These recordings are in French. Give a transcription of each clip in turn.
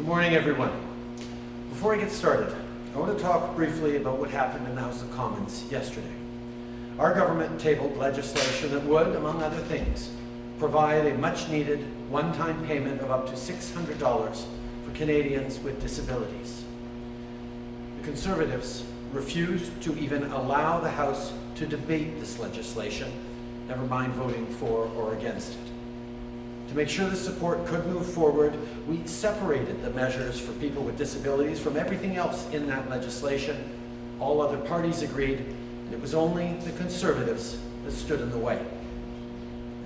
morning, everyone. Before I get started, I want to talk briefly about what happened in the House of Commons yesterday. Our government tabled legislation that would, among other things, provide a much-needed one-time payment of up to $600 for Canadians with disabilities. The Conservatives refused to even allow the House to debate this legislation, never mind voting for or against it. To make sure the support could move forward, we separated the measures for people with disabilities from everything else in that legislation. All other parties agreed, and it was only the Conservatives that stood in the way.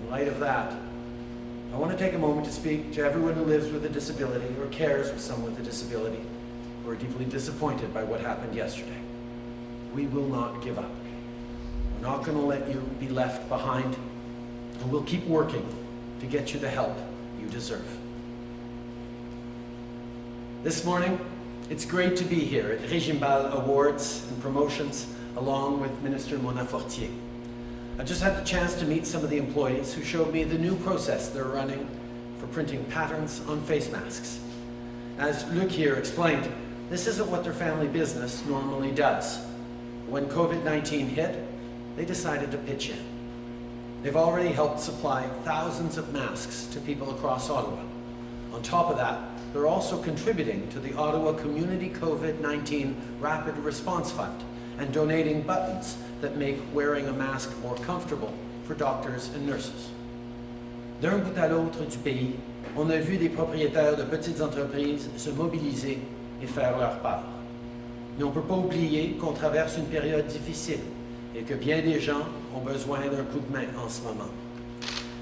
In light of that, I want to take a moment to speak to everyone who lives with a disability or cares for someone with a disability who are deeply disappointed by what happened yesterday. We will not give up. We're not going to let you be left behind, and we'll keep working to get you the help you deserve. This morning, it's great to be here at Régimbal Awards and Promotions along with Minister Mona Fortier. I just had the chance to meet some of the employees who showed me the new process they're running for printing patterns on face masks. As Luc here explained, this isn't what their family business normally does. When COVID-19 hit, they decided to pitch in. They've already helped supply thousands of masks to people across Ottawa. On top of that, they're also contributing to the Ottawa Community COVID-19 Rapid Response Fund and donating buttons that make wearing a mask more comfortable for doctors and nurses. D'un bout à l'autre du pays, on a vu des propriétaires de petites entreprises se mobiliser et faire leur part. Mais on ne peut pas oublier qu'on traverse une période difficile et que bien des gens ont besoin d'un coup de main en ce moment.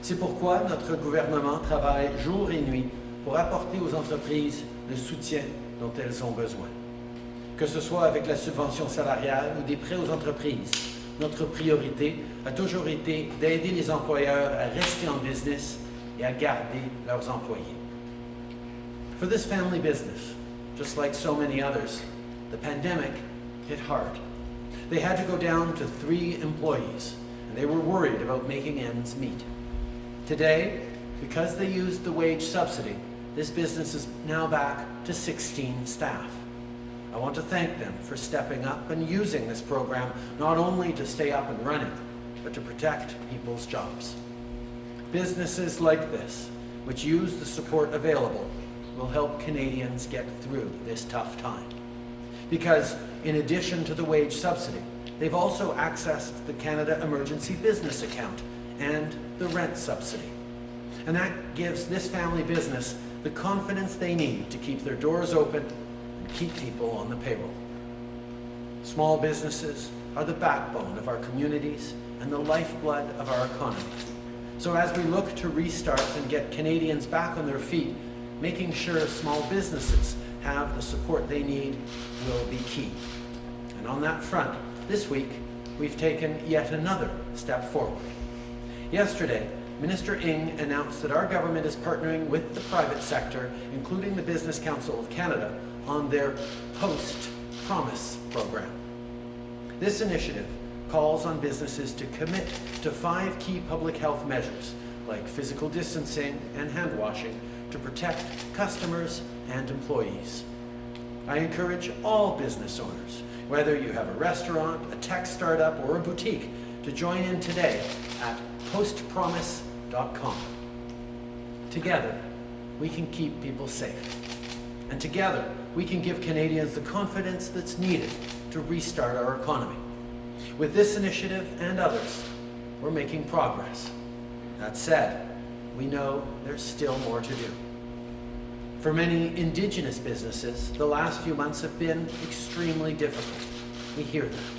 C'est pourquoi notre gouvernement travaille jour et nuit pour apporter aux entreprises le soutien dont elles ont besoin. Que ce soit avec la subvention salariale ou des prêts aux entreprises, notre priorité a toujours été d'aider les employeurs à rester en business et à garder leurs employés. For this family business, just like so many others, the pandemic hit hard. They had to go down to 3 employees, and they were worried about making ends meet. Today, because they used the wage subsidy, this business is now back to 16 staff. I want to thank them for stepping up and using this program not only to stay up and running, but to protect people's jobs. Businesses like this, which use the support available, will help Canadians get through this tough time. Because in addition to the wage subsidy, they've also accessed the Canada Emergency Business Account and the rent subsidy. And that gives this family business the confidence they need to keep their doors open and keep people on the payroll. Small businesses are the backbone of our communities and the lifeblood of our economy. So as we look to restart and get Canadians back on their feet, making sure small businesses have the support they need will be key. And on that front, this week, we've taken yet another step forward. Yesterday, Minister Ng announced that our government is partnering with the private sector, including the Business Council of Canada, on their Post-Promise program. This initiative calls on businesses to commit to 5 key public health measures, like physical distancing and hand washing, to protect customers and employees. I encourage all business owners, whether you have a restaurant, a tech startup, or a boutique, to join in today at postpromise.com. Together, we can keep people safe. And together, we can give Canadians the confidence that's needed to restart our economy. With this initiative and others, we're making progress. That said, we know there's still more to do. For many Indigenous businesses, the last few months have been extremely difficult. We hear that.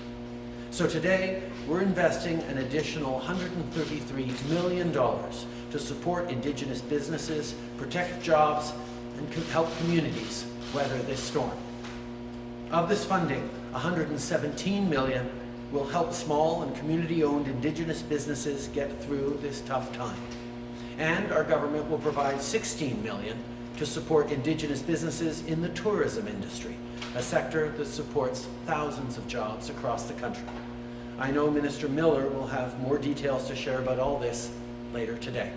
So today, we're investing an additional $133 million to support Indigenous businesses, protect jobs, and help communities weather this storm. Of this funding, $117 million will help small and community-owned Indigenous businesses get through this tough time. And our government will provide $16 million to support Indigenous businesses in the tourism industry, a sector that supports thousands of jobs across the country. I know Minister Miller will have more details to share about all this later today.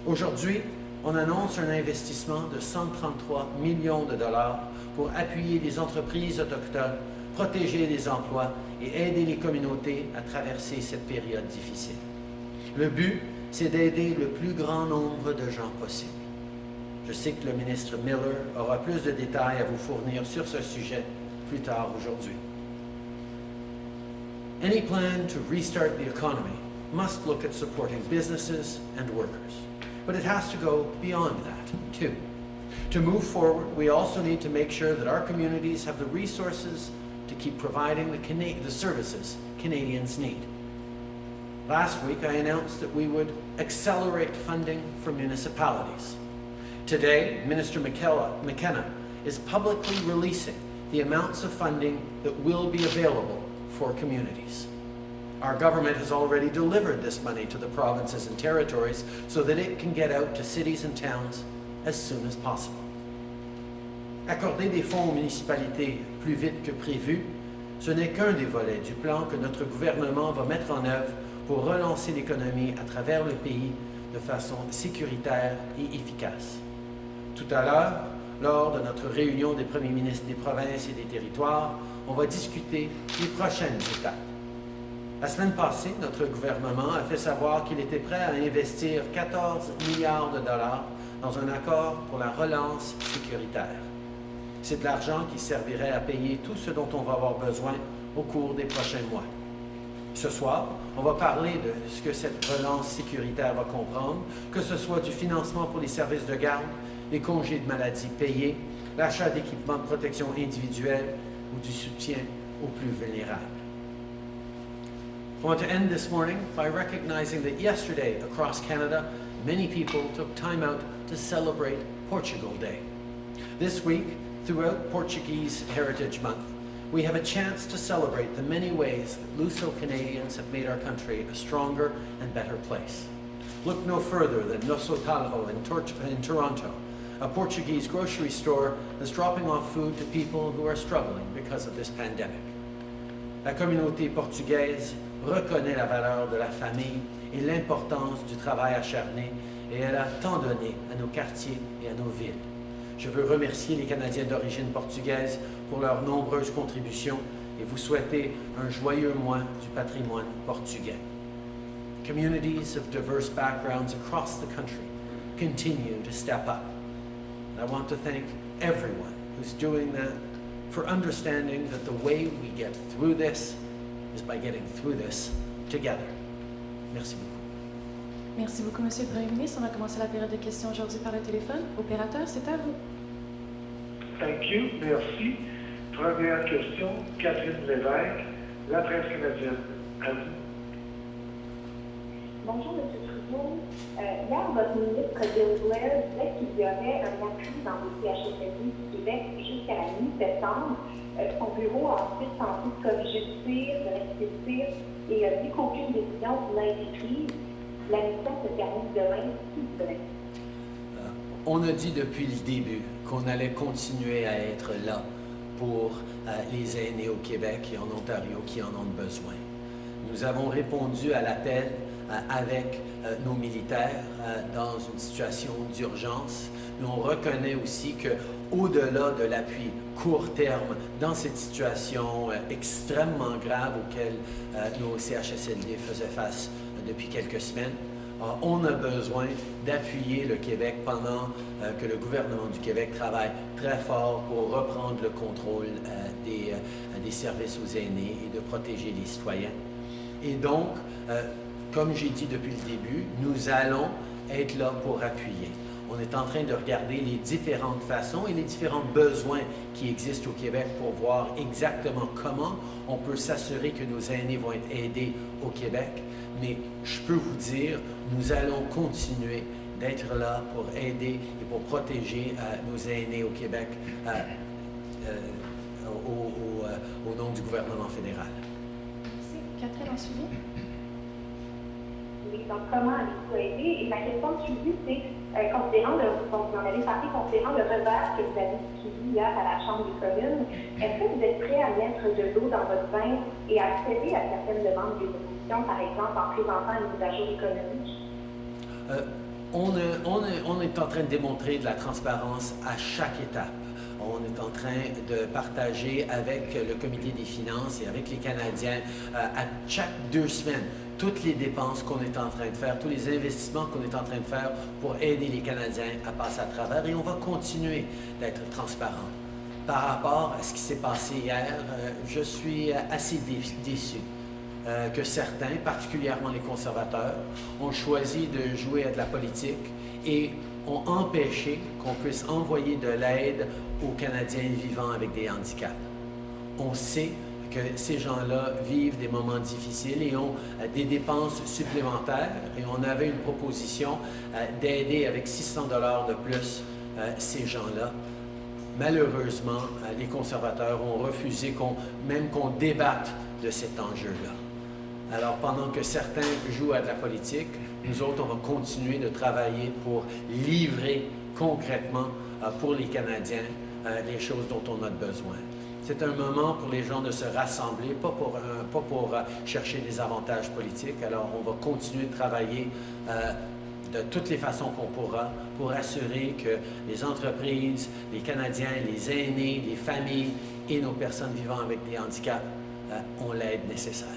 Aujourd'hui, on annonce un investissement de 133 millions de dollars pour appuyer les entreprises autochtones, protéger les emplois et aider les communautés à traverser cette période difficile. Le but, c'est d'aider le plus grand nombre de gens possible. Je sais que le ministre Miller aura plus de détails à vous fournir sur ce sujet plus tard aujourd'hui. Any plan to restart the economy must look at supporting businesses and workers, but it has to go beyond that, too. To move forward, we also need to make sure that our communities have the resources to keep providing the services Canadians need. Last week, I announced that we would accelerate funding for municipalities. Today, Minister McKenna is publicly releasing the amounts of funding that will be available for communities. Our government has already delivered this money to the provinces and territories so that it can get out to cities and towns as soon as possible. Accorder des fonds aux municipalités plus vite que prévu, ce n'est qu'un des volets du plan que notre gouvernement va mettre en œuvre pour relancer l'économie à travers le pays de façon sécuritaire et efficace. Tout à l'heure, lors de notre réunion des premiers ministres des provinces et des territoires, on va discuter les prochaines étapes. La semaine passée, notre gouvernement a fait savoir qu'il était prêt à investir 14 milliards de dollars dans un accord pour la relance sécuritaire. C'est de l'argent qui servirait à payer tout ce dont on va avoir besoin au cours des prochains mois. Ce soir, on va parler de ce que cette relance sécuritaire va comprendre, que ce soit du financement pour les services de garde, les congés de maladie payés, l'achat d'équipements de protection individuelle ou du soutien aux plus vulnérables. I want to end this morning by recognizing that yesterday across Canada, many people took time out to celebrate Portugal Day. This week, throughout Portuguese Heritage Month, we have a chance to celebrate the many ways that Luso-Canadians have made our country a stronger and better place. Look no further than Nosso Talho in Toronto, a Portuguese grocery store that's dropping off food to people who are struggling because of this pandemic. La communauté portugaise reconnaît la valeur de la famille et l'importance du travail acharné, et elle a tant donné à nos quartiers et à nos villes. Je veux remercier les Canadiens d'origine portugaise pour leurs nombreuses contributions et vous souhaiter un joyeux mois du patrimoine portugais. Communities of diverse backgrounds across the country continue to step up. And I want to thank everyone who's doing that for understanding that the way we get through this is by getting through this together. Merci beaucoup. Merci beaucoup, Monsieur le Premier ministre. On va commencer la période de questions aujourd'hui par le téléphone. Opérateur, c'est à vous. Thank you. Merci. Première question, Catherine Lévesque, La Presse canadienne. À vous. Bonjour, M. Trudeau. Hier, votre ministre Bill Blair disait qu'il y aurait un appui dans le CHSLD du Québec jusqu'à la mi-septembre. Son bureau a ensuite tenté de corriger le tir, de rectifier et dit qu'aucune décision n'a été prise. La mission se termine demain, s'il vous plaît. On a dit depuis le début qu'on allait continuer à être là pour les aînés au Québec et en Ontario qui en ont besoin. Nous avons répondu à l'appel avec nos militaires dans une situation d'urgence, mais on reconnaît aussi qu'au-delà de l'appui court terme dans cette situation extrêmement grave auquel nos CHSLD faisaient face depuis quelques semaines, on a besoin d'appuyer le Québec pendant que le gouvernement du Québec travaille très fort pour reprendre le contrôle des services aux aînés et de protéger les citoyens. Et donc, comme j'ai dit depuis le début, nous allons être là pour appuyer. On est en train de regarder les différentes façons et les différents besoins qui existent au Québec pour voir exactement comment on peut s'assurer que nos aînés vont être aidés au Québec. Mais je peux vous dire, nous allons continuer d'être là pour aider et pour protéger nos aînés au Québec au nom du gouvernement fédéral. Merci. Catherine, en suivi. Oui, donc comment allez-vous aider? Et ma question de suivi, c'est, considérant vous en avez parlé, considérant le revers que vous avez suivi hier à la Chambre des communes, est-ce que vous êtes prêt à mettre de l'eau dans votre vin et à céder à certaines demandes des oppositions, par exemple en présentant une mise à jour économique? On est en train de démontrer de la transparence à chaque étape. On est en train de partager avec le comité des finances et avec les Canadiens à chaque 2 semaines toutes les dépenses qu'on est en train de faire, tous les investissements qu'on est en train de faire pour aider les Canadiens à passer à travers. Et on va continuer d'être transparent. Par rapport à ce qui s'est passé hier, je suis assez déçu que certains, particulièrement les conservateurs, ont choisi de jouer à de la politique et ont empêché qu'on puisse envoyer de l'aide aux Canadiens vivant avec des handicaps. On sait que ces gens-là vivent des moments difficiles et ont des dépenses supplémentaires. Et on avait une proposition d'aider avec 600 $ de plus ces gens-là. Malheureusement, les conservateurs ont refusé même qu'on débatte de cet enjeu-là. Alors, pendant que certains jouent à de la politique, nous autres, on va continuer de travailler pour livrer concrètement pour les Canadiens les choses dont on a besoin. C'est un moment pour les gens de se rassembler, pas pour chercher des avantages politiques. Alors, on va continuer de travailler de toutes les façons qu'on pourra pour assurer que les entreprises, les Canadiens, les aînés, les familles et nos personnes vivant avec des handicaps ont l'aide nécessaire.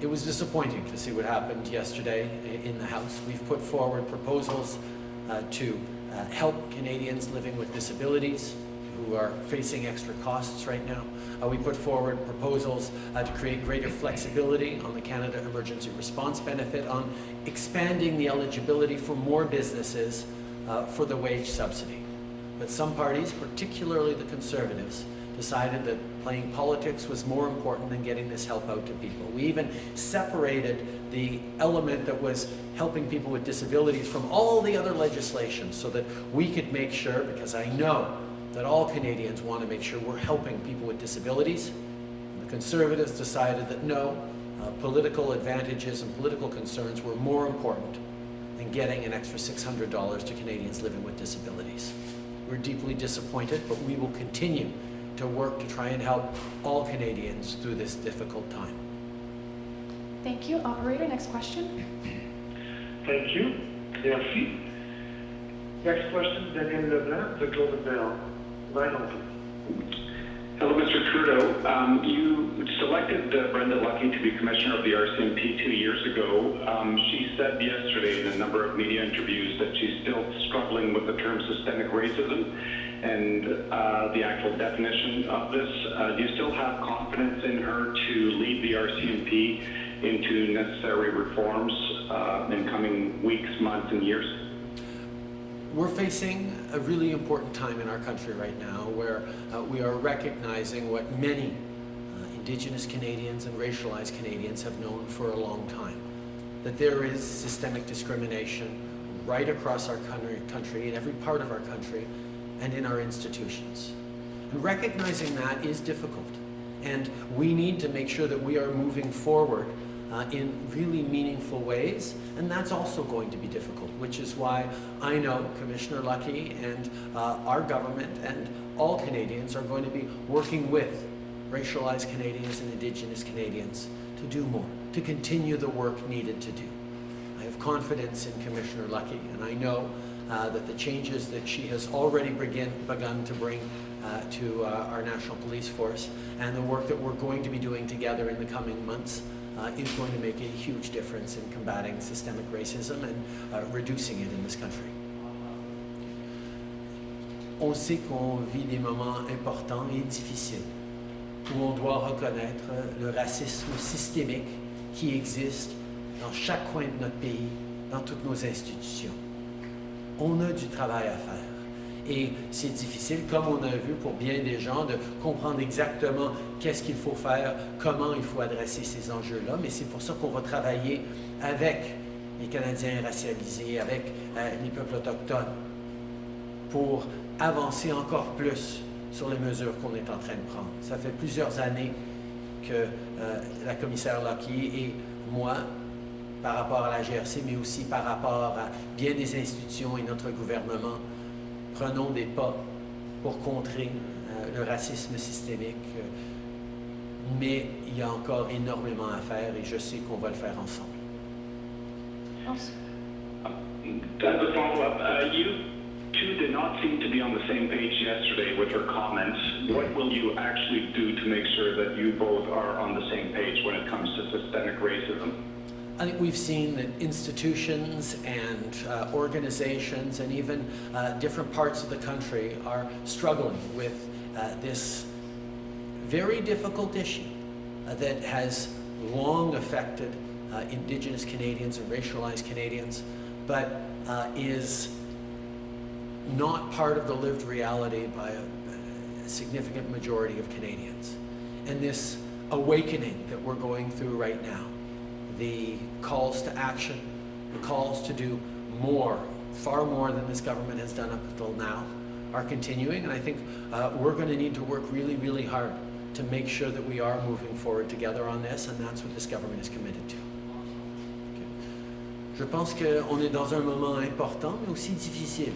It was disappointing to see what happened yesterday in the House. We've put forward proposals to help Canadians living with disabilities who are facing extra costs right now. We put forward proposals to create greater flexibility on the Canada Emergency Response Benefit, on expanding the eligibility for more businesses for the wage subsidy. But some parties, particularly the Conservatives, decided that playing politics was more important than getting this help out to people. We even separated the element that was helping people with disabilities from all the other legislation so that we could make sure, because I know that all Canadians want to make sure we're helping people with disabilities. The Conservatives decided that no, political advantages and political concerns were more important than getting an extra $600 to Canadians living with disabilities. We're deeply disappointed, but we will continue to work to try and help all Canadians through this difficult time. Thank you. Operator, next question. Thank you. Merci. Next question, Daniel Leblanc, the Golden Bell. Line open. Hello, Mr. Trudeau. You selected Brenda Lucki to be Commissioner of the RCMP 2 years ago. She said yesterday in a number of media interviews that she's still struggling with the term systemic racism and the actual definition of this. Do you still have confidence in her to lead the RCMP into necessary reforms in coming weeks, months, and years? We're facing a really important time in our country right now where we are recognizing what many Indigenous Canadians and racialized Canadians have known for a long time, that there is systemic discrimination right across our country, in every part of our country, and in our institutions. And recognizing that is difficult, and we need to make sure that we are moving forward in really meaningful ways, and that's also going to be difficult, which is why I know Commissioner Lucki and our government and all Canadians are going to be working with racialized Canadians and Indigenous Canadians to do more, to continue the work needed to do. I have confidence in Commissioner Lucki, and I know that the changes that she has already begun to bring to our National Police Force and the work that we're going to be doing together in the coming months is going to make a huge difference in combating systemic racism and reducing it in this country. On sait qu'on vit des moments importants et difficiles où on doit reconnaître le racisme systémique qui existe dans chaque coin de notre pays, dans toutes nos institutions. On a du travail à faire. Et c'est difficile, comme on a vu pour bien des gens, de comprendre exactement qu'est-ce qu'il faut faire, comment il faut adresser ces enjeux-là, mais c'est pour ça qu'on va travailler avec les Canadiens racialisés, avec les peuples autochtones, pour avancer encore plus sur les mesures qu'on est en train de prendre. Ça fait plusieurs années que la commissaire Lucki et moi, par rapport à la GRC, mais aussi par rapport à bien des institutions et notre gouvernement, prenons des pas pour contrer le racisme systémique, mais il y a encore énormément à faire et je sais qu'on va le faire ensemble. Ensuite, As a follow-up, you two did not seem to be on the same page yesterday with her comments. What will you actually do to make sure that you both are on the same page when it comes to systemic racism? I think we've seen that institutions and organizations and even different parts of the country are struggling with this very difficult issue that has long affected Indigenous Canadians and racialized Canadians, but is not part of the lived reality by a significant majority of Canadians. And this awakening that we're going through right now, the calls to action, the calls to do more, far more than this government has done up until now, are continuing. And I think we're going to need to work really, really hard to make sure that we are moving forward together on this, and that's what this government is committed to. Je pense qu'on est dans un moment important, mais aussi difficile,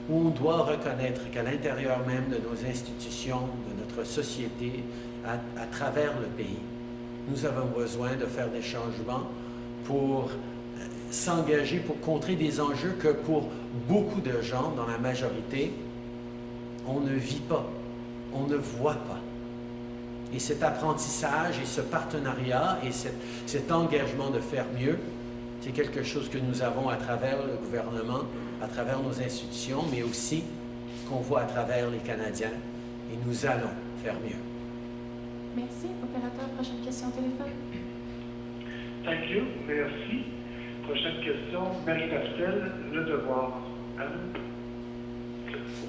où on doit reconnaître qu'à l'intérieur même de nos institutions, de notre société, à travers le pays, nous avons besoin de faire des changements pour s'engager, pour contrer des enjeux que pour beaucoup de gens, dans la majorité, on ne vit pas, on ne voit pas. Et cet apprentissage et ce partenariat et cet engagement de faire mieux, c'est quelque chose que nous avons à travers le gouvernement, à travers nos institutions, mais aussi qu'on voit à travers les Canadiens, et nous allons faire mieux. merci. Opérateur, prochaine question au téléphone. Thank you. Merci. Prochaine question, Marie Pastel, Le Devoir. Anne?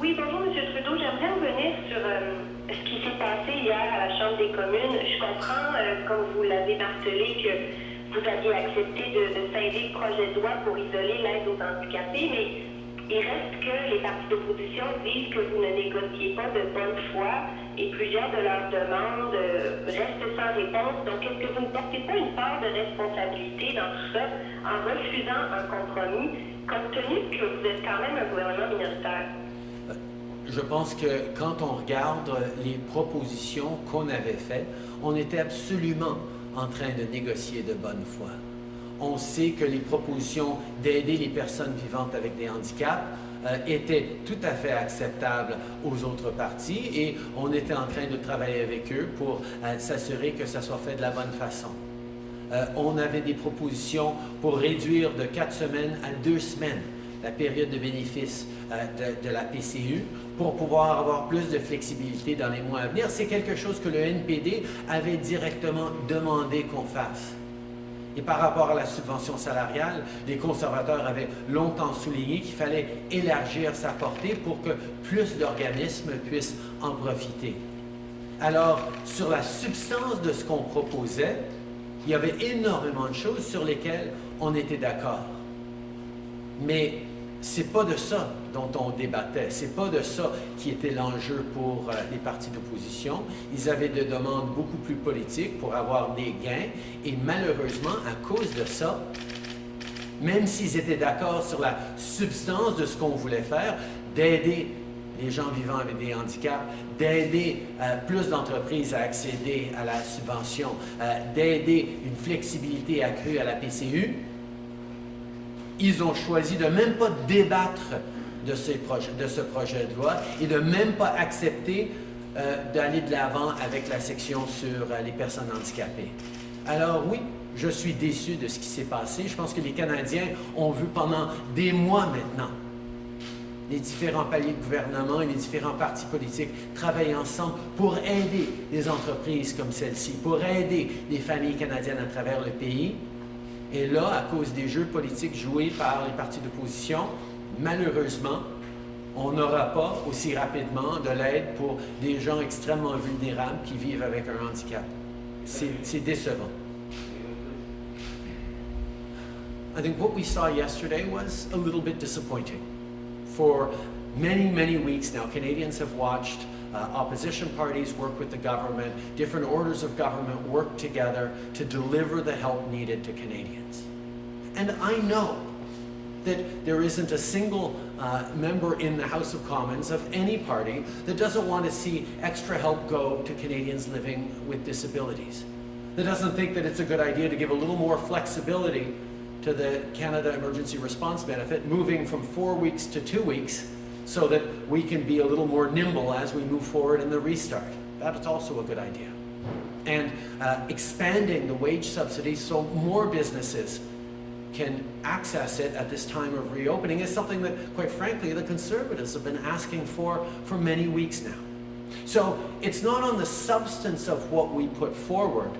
Oui, bonjour M. Trudeau. J'aimerais revenir sur ce qui s'est passé hier à la Chambre des communes. Je comprends, comme vous l'avez martelé, que vous aviez accepté de scinder le projet de loi pour isoler l'aide aux handicapés, mais il reste que les partis d'opposition disent que vous ne négociez pas de bonne foi et plusieurs de leurs demandes restent sans réponse. Donc, est-ce que vous ne portez pas une part de responsabilité dans tout ça en refusant un compromis, compte tenu que vous êtes quand même un gouvernement minoritaire? Je pense que quand on regarde les propositions qu'on avait faites, on était absolument en train de négocier de bonne foi. On sait que les propositions d'aider les personnes vivantes avec des handicaps étaient tout à fait acceptables aux autres partis et on était en train de travailler avec eux pour s'assurer que ça soit fait de la bonne façon. On avait des propositions pour réduire de 4 semaines à 2 semaines la période de bénéfice de la PCU pour pouvoir avoir plus de flexibilité dans les mois à venir. C'est quelque chose que le NPD avait directement demandé qu'on fasse. Et par rapport à la subvention salariale, les conservateurs avaient longtemps souligné qu'il fallait élargir sa portée pour que plus d'organismes puissent en profiter. Alors, sur la substance de ce qu'on proposait, il y avait énormément de choses sur lesquelles on était d'accord. Mais c'est pas de ça dont on débattait, c'est pas de ça qui était l'enjeu pour les partis d'opposition. Ils avaient des demandes beaucoup plus politiques pour avoir des gains et malheureusement, à cause de ça, même s'ils étaient d'accord sur la substance de ce qu'on voulait faire, d'aider les gens vivant avec des handicaps, d'aider plus d'entreprises à accéder à la subvention, d'aider une flexibilité accrue à la PCU, ils ont choisi de même pas débattre de ce projet de loi et de même pas accepter d'aller de l'avant avec la section sur les personnes handicapées. Alors oui, je suis déçu de ce qui s'est passé. Je pense que les Canadiens ont vu pendant des mois maintenant les différents paliers de gouvernement et les différents partis politiques travailler ensemble pour aider les entreprises comme celle-ci, pour aider les familles canadiennes à travers le pays. Et là, à cause des jeux politiques joués par les partis d'opposition, malheureusement, on n'aura pas aussi rapidement de l'aide pour des gens extrêmement vulnérables qui vivent avec un handicap. C'est décevant. I think what we saw yesterday was a little bit disappointing. For many, many weeks now, Canadians have watched opposition parties work with the government, different orders of government work together to deliver the help needed to Canadians. And I know that there isn't a single member in the House of Commons of any party that doesn't want to see extra help go to Canadians living with disabilities, that doesn't think that it's a good idea to give a little more flexibility to the Canada Emergency Response Benefit, moving from 4 weeks to 2 weeks so that we can be a little more nimble as we move forward in the restart. That is also a good idea. And expanding the wage subsidy so more businesses can access it at this time of reopening is something that, quite frankly, the Conservatives have been asking for many weeks now. So it's not on the substance of what we put forward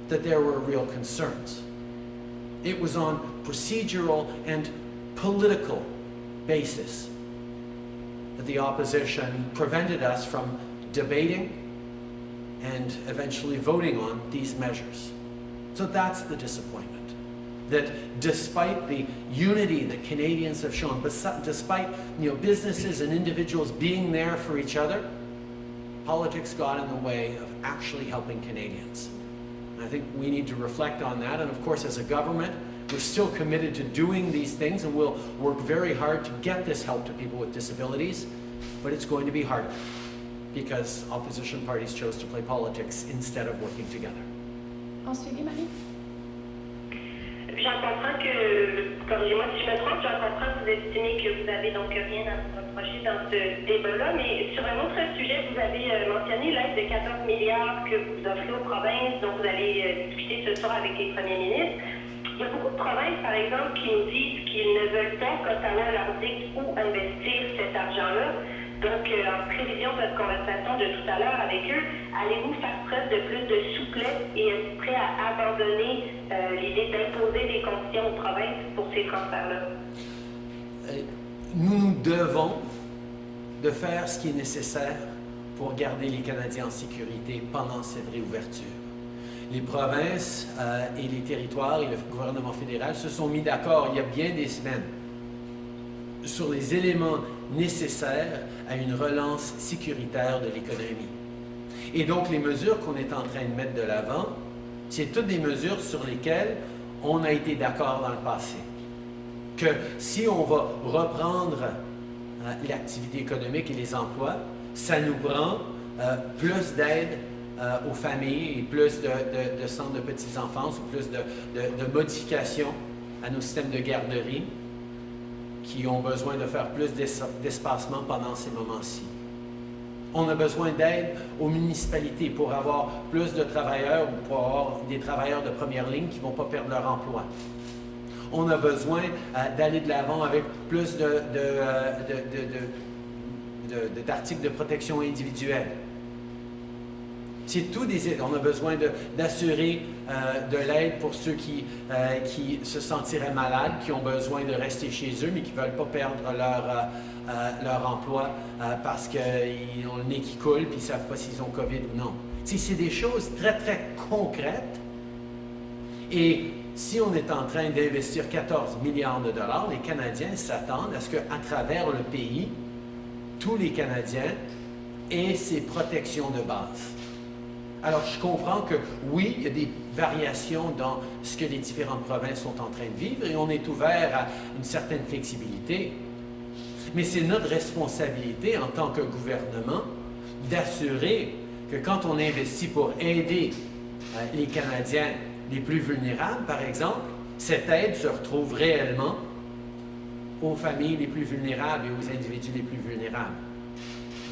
that there were real concerns. It was on procedural and political basis that the opposition prevented us from debating and eventually voting on these measures. So that's the disappointment. That despite the unity that Canadians have shown, despite businesses and individuals being there for each other, politics got in the way of actually helping Canadians. And I think we need to reflect on that. And of course, as a government, we're still committed to doing these things, and we'll work very hard to get this help to people with disabilities. But it's going to be harder because opposition parties chose to play politics instead of working together. Ensuite, Marie. J'en comprends que, corrigez-moi si je me trompe, j'en comprends que vous estimez que vous n'avez donc rien à vous reprocher dans ce débat-là, mais sur un autre sujet, vous avez mentionné l'aide de 14 milliards que vous offrez aux provinces, dont vous allez discuter ce soir avec les premiers ministres. Il y a beaucoup de provinces, par exemple, qui nous disent qu'ils ne veulent pas qu'Ottawa leur dicte où investir cet argent-là. Donc, en prévision de votre conversation de tout à l'heure avec eux, allez-vous faire preuve de plus de souplesse et être prêt à abandonner l'idée d'imposer des conditions aux provinces pour ces transferts-là? Nous devons de faire ce qui est nécessaire pour garder les Canadiens en sécurité pendant cette réouverture. Les provinces et les territoires et le gouvernement fédéral se sont mis d'accord il y a bien des semaines sur les éléments nécessaires à une relance sécuritaire de l'économie. Et donc, les mesures qu'on est en train de mettre de l'avant, c'est toutes des mesures sur lesquelles on a été d'accord dans le passé. Que si on va reprendre l'activité économique et les emplois, ça nous prend plus d'aide aux familles et plus de centres de petite enfance ou plus de modifications à nos systèmes de garderie qui ont besoin de faire plus d'espacement pendant ces moments-ci. On a besoin d'aide aux municipalités pour avoir plus de travailleurs ou pour avoir des travailleurs de première ligne qui ne vont pas perdre leur emploi. On a besoin d'aller de l'avant avec plus d'articles de protection individuelle. C'est tout on a besoin d'assurer de l'aide pour ceux qui se sentiraient malades, qui ont besoin de rester chez eux, mais qui ne veulent pas perdre leur emploi parce qu'ils ont le nez qui coule et ils ne savent pas s'ils ont COVID ou non. C'est des choses très, très concrètes. Et si on est en train d'investir 14 milliards de dollars, les Canadiens s'attendent à ce qu'à travers le pays, tous les Canadiens aient ces protections de base. Alors, je comprends que oui, il y a des variations dans ce que les différentes provinces sont en train de vivre et on est ouvert à une certaine flexibilité. Mais c'est notre responsabilité en tant que gouvernement d'assurer que quand on investit pour aider les Canadiens les plus vulnérables, par exemple, cette aide se retrouve réellement aux familles les plus vulnérables et aux individus les plus vulnérables.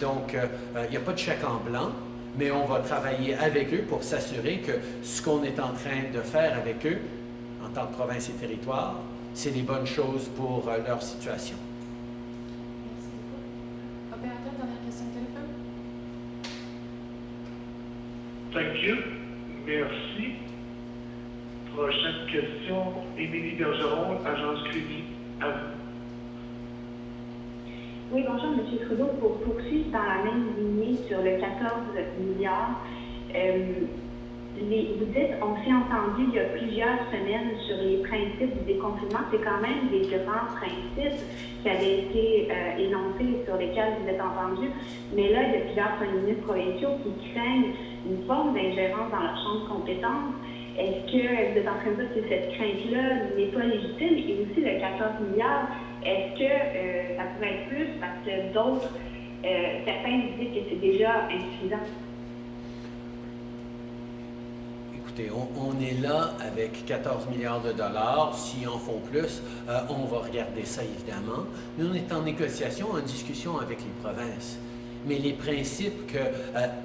Donc, il n'y a pas de chèque en blanc. Mais on va travailler avec eux pour s'assurer que ce qu'on est en train de faire avec eux, en tant que province et territoire, c'est les bonnes choses pour leur situation. Merci beaucoup. Opérateur, dernière question de téléphone. Thank you. Merci. Prochaine question, Émilie Bergeron, Agence Crédit. À vous. Oui, bonjour, M. Trudeau. Pour poursuivre dans la même lignée sur le 14 milliards, vous dites, on s'est entendu il y a plusieurs semaines sur les principes du déconfinement. C'est quand même des grands principes qui avaient été énoncés sur lesquels vous êtes entendus. Mais là, il y a plusieurs premiers ministres provinciaux qui craignent une forme d'ingérence dans leur champ de compétences. Est-ce que vous êtes en train de dire que cette crainte-là n'est pas légitime? Et aussi le 14 milliards, est-ce que ça pourrait être plus parce que d'autres, certains disent que c'est déjà insuffisant? Écoutez, on est là avec 14 milliards de dollars. S'ils en font plus, on va regarder ça évidemment. Mais on est en négociation, en discussion avec les provinces. Mais les principes que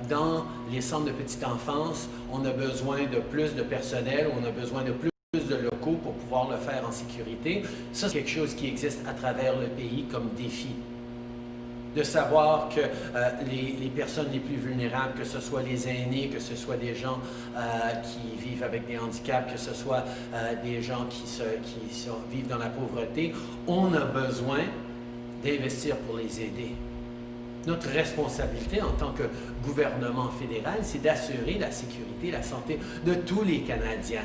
dans les centres de petite enfance, on a besoin de plus de personnel, on a besoin de plus de locaux pour pouvoir le faire en sécurité, ça c'est quelque chose qui existe à travers le pays comme défi. De savoir que les personnes les plus vulnérables, que ce soit les aînés, que ce soit des gens qui vivent avec des handicaps, que ce soit des gens qui vivent dans la pauvreté, on a besoin d'investir pour les aider. Notre responsabilité en tant que gouvernement fédéral, c'est d'assurer la sécurité, la santé de tous les Canadiens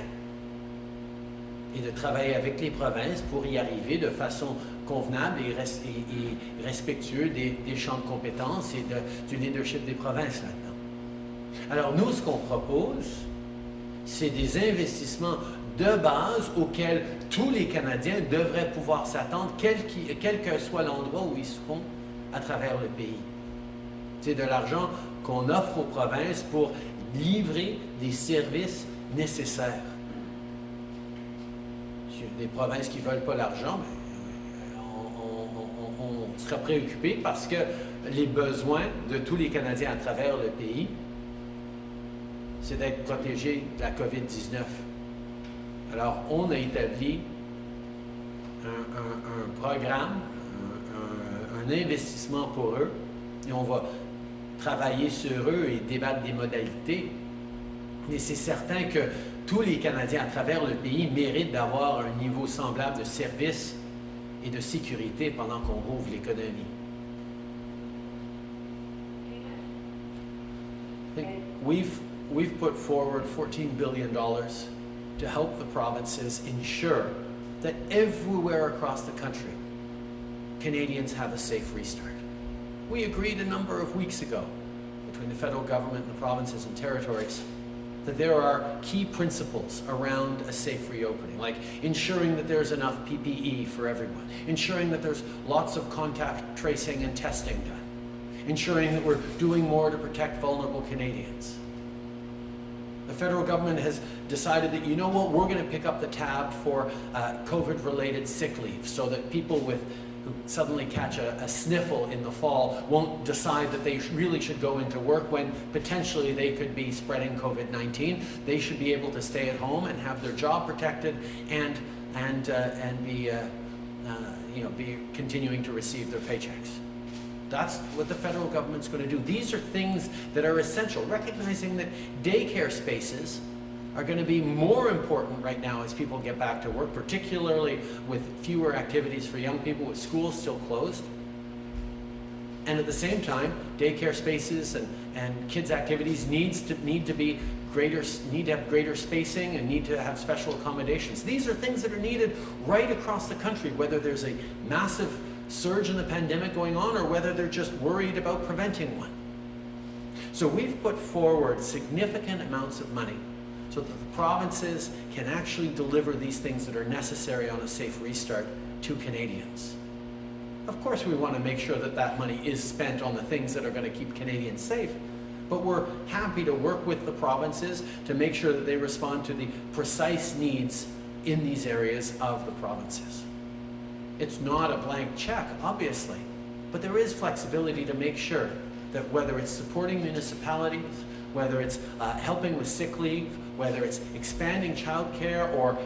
et de travailler avec les provinces pour y arriver de façon convenable et respectueux des champs de compétences et du leadership des provinces là-dedans. Alors nous, ce qu'on propose, c'est des investissements de base auxquels tous les Canadiens devraient pouvoir s'attendre, quel que soit l'endroit où ils seront à travers le pays. C'est de l'argent qu'on offre aux provinces pour livrer des services nécessaires. Sur des provinces qui ne veulent pas l'argent, on sera préoccupé parce que les besoins de tous les Canadiens à travers le pays, c'est d'être protégés de la COVID-19. Alors, on a établi un programme, un investissement pour eux, et on va travailler sur eux et débattre des modalités. Mais c'est certain que tous les Canadiens à travers le pays méritent d'avoir un niveau semblable de service et de sécurité pendant qu'on rouvre l'économie. We've put forward $14 billion to help the provinces ensure that everywhere across the country, Canadians have a safe restart. We agreed a number of weeks ago between the federal government and the provinces and territories that there are key principles around a safe reopening, like ensuring that there's enough PPE for everyone, ensuring that there's lots of contact tracing and testing done, ensuring that we're doing more to protect vulnerable Canadians. The federal government has decided that, you know what, we're going to pick up the tab for COVID-related sick leave so that people who suddenly catch a sniffle in the fall won't decide that they really should go into work when potentially they could be spreading COVID-19. They should be able to stay at home and have their job protected and be continuing to receive their paychecks. That's what the federal government's going to do. These are things that are essential, recognizing that daycare spaces are going to be more important right now as people get back to work, particularly with fewer activities for young people with schools still closed. And at the same time, daycare spaces and kids' activities need to have greater spacing and need to have special accommodations. These are things that are needed right across the country, whether there's a massive surge in the pandemic going on or whether they're just worried about preventing one. So we've put forward significant amounts of money so that the provinces can actually deliver these things that are necessary on a safe restart to Canadians. Of course, we want to make sure that that money is spent on the things that are going to keep Canadians safe, but we're happy to work with the provinces to make sure that they respond to the precise needs in these areas of the provinces. It's not a blank check, obviously, but there is flexibility to make sure that whether it's supporting municipalities, whether it's helping with sick leave, whether it's expanding childcare or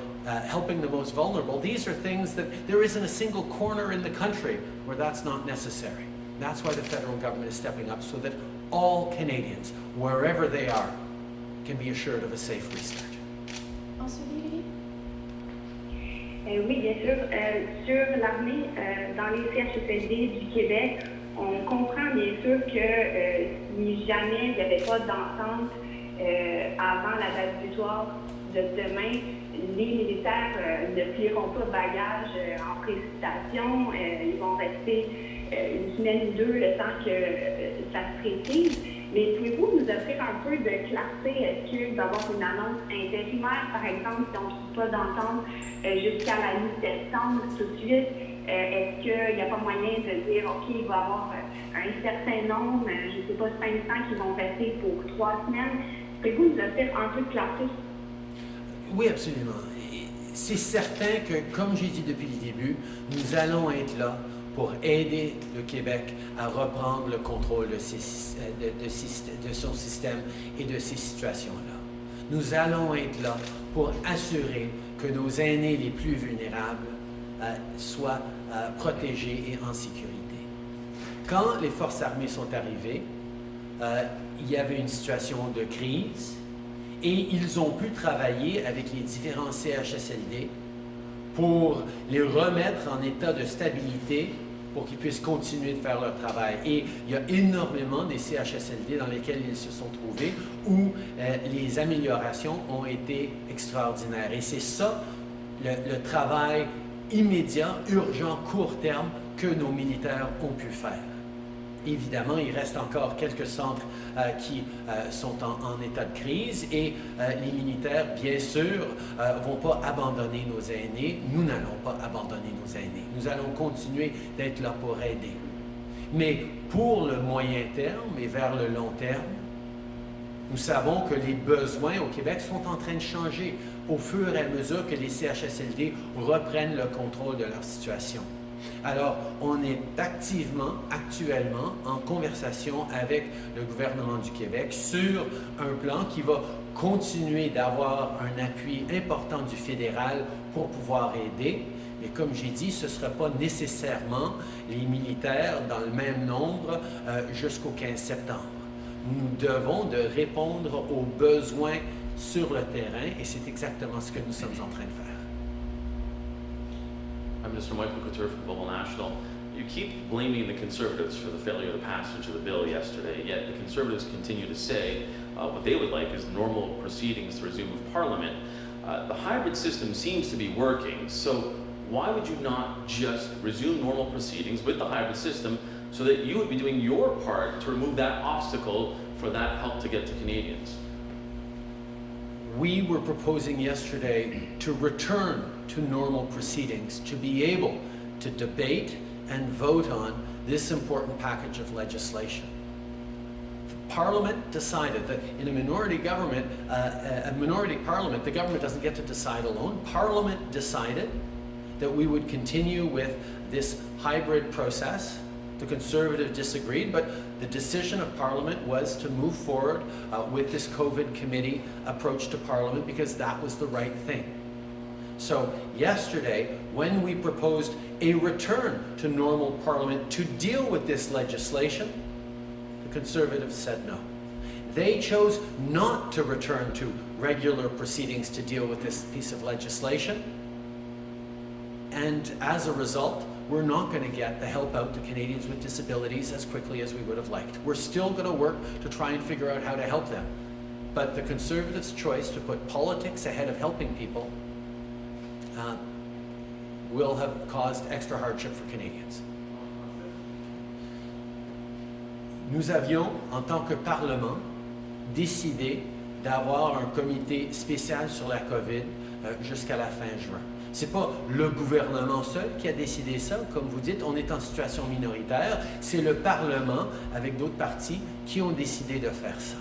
helping the most vulnerable, these are things that there isn't a single corner in the country where that's not necessary. That's why the federal government is stepping up so that all Canadians, wherever they are, can be assured of a safe restart. Oui, bien sûr. Sur l'armée, dans les CHSLD du Québec, on comprend bien sûr que si jamais il n'y avait pas d'entente avant la date butoir de demain, les militaires ne plieront pas bagages en précipitation. Ils vont rester une semaine ou deux le temps que ça se précise. Mais pouvez-vous nous offrir un peu de clarté? Est-ce qu'il va y avoir une annonce intérimaire, par exemple, si on ne trouve pas d'entente jusqu'à la mi-septembre tout de suite? Est-ce qu'il n'y a pas moyen de dire, OK, il va y avoir un certain nombre, je ne sais pas, 500 qui vont rester pour 3 semaines? Pouvez-vous nous offrir un peu de clarté Oui, absolument. C'est certain que, comme j'ai dit depuis le début, nous allons être là pour aider le Québec à reprendre le contrôle de son système et de ces situations-là. Nous allons être là pour assurer que nos aînés les plus vulnérables soient protégés et en sécurité. Quand les forces armées sont arrivées, il y avait une situation de crise et ils ont pu travailler avec les différents CHSLD pour les remettre en état de stabilité pour qu'ils puissent continuer de faire leur travail. Et il y a énormément des CHSLD dans lesquels ils se sont trouvés où les améliorations ont été extraordinaires. Et c'est ça, le travail immédiat, urgent, court terme que nos militaires ont pu faire. Évidemment, il reste encore quelques centres qui sont en état de crise et les militaires, bien sûr, ne vont pas abandonner nos aînés. Nous n'allons pas abandonner nos aînés. Nous allons continuer d'être là pour aider. Mais pour le moyen terme et vers le long terme, nous savons que les besoins au Québec sont en train de changer au fur et à mesure que les CHSLD reprennent le contrôle de leur situation. Alors, on est activement, actuellement, en conversation avec le gouvernement du Québec sur un plan qui va continuer d'avoir un appui important du fédéral pour pouvoir aider. Mais comme j'ai dit, ce ne sera pas nécessairement les militaires dans le même nombre jusqu'au 15 septembre. Nous devons de répondre aux besoins sur le terrain et c'est exactement ce que nous sommes en train de faire. Minister Michael Couture from Global National. You keep blaming the Conservatives for the failure of the passage of the bill yesterday, yet the Conservatives continue to say what they would like is normal proceedings to resume with Parliament. The hybrid system seems to be working, so why would you not just resume normal proceedings with the hybrid system so that you would be doing your part to remove that obstacle for that help to get to Canadians? We were proposing yesterday to return to normal proceedings, to be able to debate and vote on this important package of legislation. Parliament decided that in a minority government, a minority parliament, the government doesn't get to decide alone. Parliament decided that we would continue with this hybrid process. The Conservatives disagreed, but the decision of Parliament was to move forward with this COVID committee approach to Parliament because that was the right thing. So yesterday, when we proposed a return to normal Parliament to deal with this legislation, the Conservatives said no. They chose not to return to regular proceedings to deal with this piece of legislation, and as a result, we're not going to get the help out to Canadians with disabilities as quickly as we would have liked. We're still going to work to try and figure out how to help them. But the Conservatives' choice to put politics ahead of helping people will have caused extra hardship for Canadians. Nous avions, en tant que Parlement, décidé d'avoir un comité spécial sur la COVID jusqu'à la fin juin. Ce n'est pas le gouvernement seul qui a décidé ça, comme vous dites, on est en situation minoritaire, c'est le Parlement, avec d'autres partis, qui ont décidé de faire ça.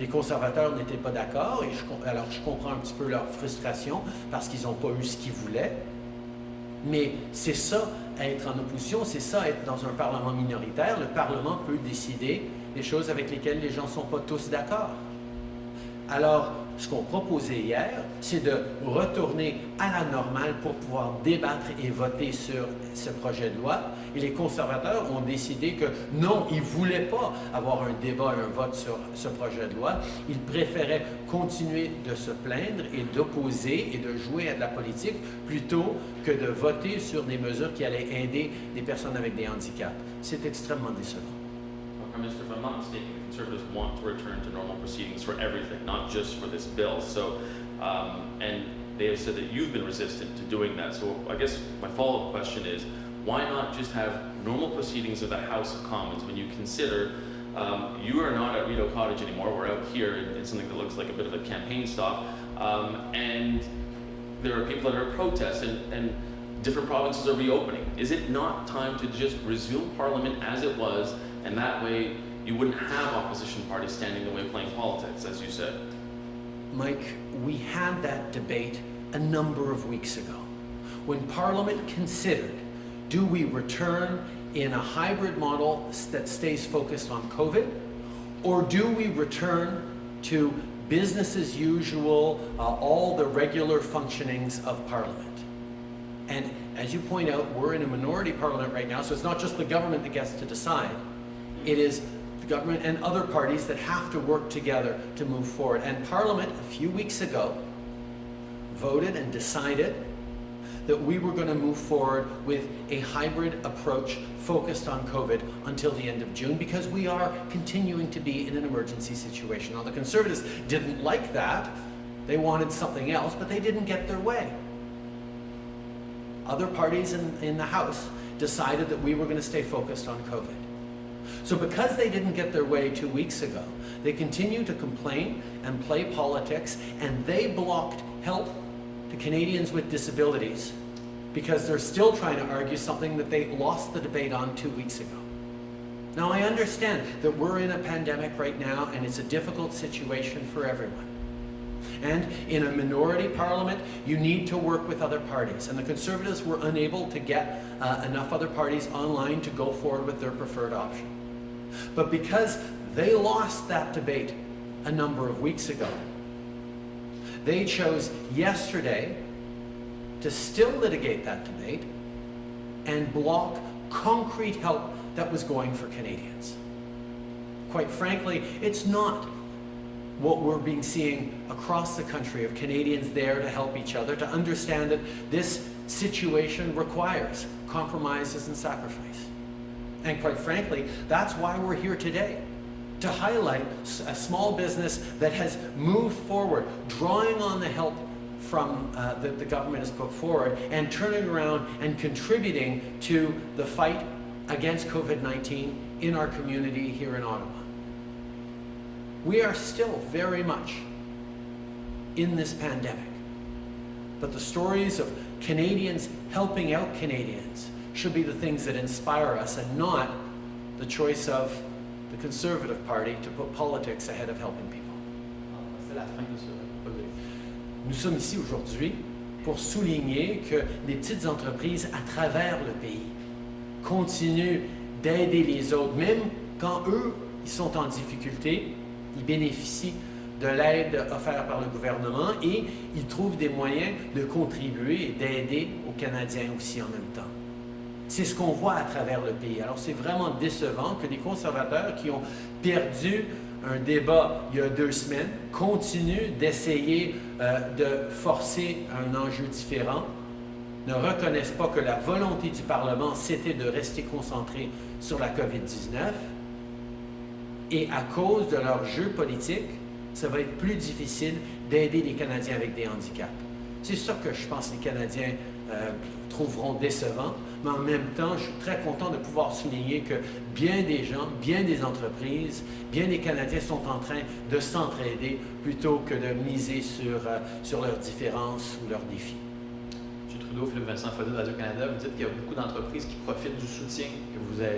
Les conservateurs n'étaient pas d'accord, et alors je comprends un petit peu leur frustration, parce qu'ils n'ont pas eu ce qu'ils voulaient, mais c'est ça, être en opposition, c'est ça, être dans un Parlement minoritaire. Le Parlement peut décider des choses avec lesquelles les gens ne sont pas tous d'accord. Alors, ce qu'on proposait hier, c'est de retourner à la normale pour pouvoir débattre et voter sur ce projet de loi. Et les conservateurs ont décidé que non, ils ne voulaient pas avoir un débat et un vote sur ce projet de loi. Ils préféraient continuer de se plaindre et d'opposer et de jouer à de la politique plutôt que de voter sur des mesures qui allaient aider des personnes avec des handicaps. C'est extrêmement décevant. Prime Minister, if I'm not mistaken, the Conservatives want to return to normal proceedings for everything, not just for this bill. So, and they have said that you've been resistant to doing that. So I guess my follow-up question is, why not just have normal proceedings of the House of Commons when you consider you are not at Rideau Cottage anymore, we're out here in something that looks like a bit of a campaign stop, and there are people that are at protests and different provinces are reopening. Is it not time to just resume Parliament as it was, and that way you wouldn't have opposition parties standing in the way playing politics, as you said? Mike, we had that debate a number of weeks ago when Parliament considered, do we return in a hybrid model that stays focused on COVID, or do we return to business as usual, all the regular functionings of Parliament? And as you point out, we're in a minority Parliament right now, so it's not just the government that gets to decide. It is the government and other parties that have to work together to move forward. And Parliament, a few weeks ago, voted and decided that we were going to move forward with a hybrid approach focused on COVID until the end of June, because we are continuing to be in an emergency situation. Now, the Conservatives didn't like that. They wanted something else, but they didn't get their way. Other parties in the House decided that we were going to stay focused on COVID. So because they didn't get their way 2 weeks ago, they continue to complain and play politics, and they blocked help to Canadians with disabilities because they're still trying to argue something that they lost the debate on 2 weeks ago. Now, I understand that we're in a pandemic right now, and it's a difficult situation for everyone. And in a minority Parliament, you need to work with other parties. And the Conservatives were unable to get enough other parties online to go forward with their preferred option. But because they lost that debate a number of weeks ago, they chose yesterday to still litigate that debate and block concrete help that was going for Canadians. Quite frankly, it's not what we're seeing across the country of Canadians there to help each other, to understand that this situation requires compromises and sacrifice. And quite frankly, that's why we're here today, to highlight a small business that has moved forward, drawing on the help from that the government has put forward, and turning around and contributing to the fight against COVID-19 in our community here in Ottawa. We are still very much in this pandemic, but the stories of Canadians helping out Canadians should be the things that inspire us, and not the choice of the Conservative Party to put politics ahead of helping people. Nous sommes ici aujourd'hui pour souligner que les petites entreprises à travers le pays continuent d'aider les autres, même quand eux, ils sont en difficulté. Ils bénéficient de l'aide offerte par le gouvernement et ils trouvent des moyens de contribuer et d'aider aux Canadiens aussi en même temps. C'est ce qu'on voit à travers le pays. Alors c'est vraiment décevant que les conservateurs qui ont perdu un débat il y a 2 semaines continuent d'essayer de forcer un enjeu différent, ne reconnaissent pas que la volonté du Parlement, c'était de rester concentré sur la COVID-19. Et à cause de leur jeu politique, ça va être plus difficile d'aider les Canadiens avec des handicaps. C'est ça que je pense que les Canadiens trouveront décevant, mais en même temps, je suis très content de pouvoir souligner que bien des gens, bien des entreprises, bien des Canadiens sont en train de s'entraider plutôt que de miser sur leurs différences ou leurs défis. M. Trudeau, Philippe Vincent Fodé de Radio-Canada, vous dites qu'il y a beaucoup d'entreprises qui profitent du soutien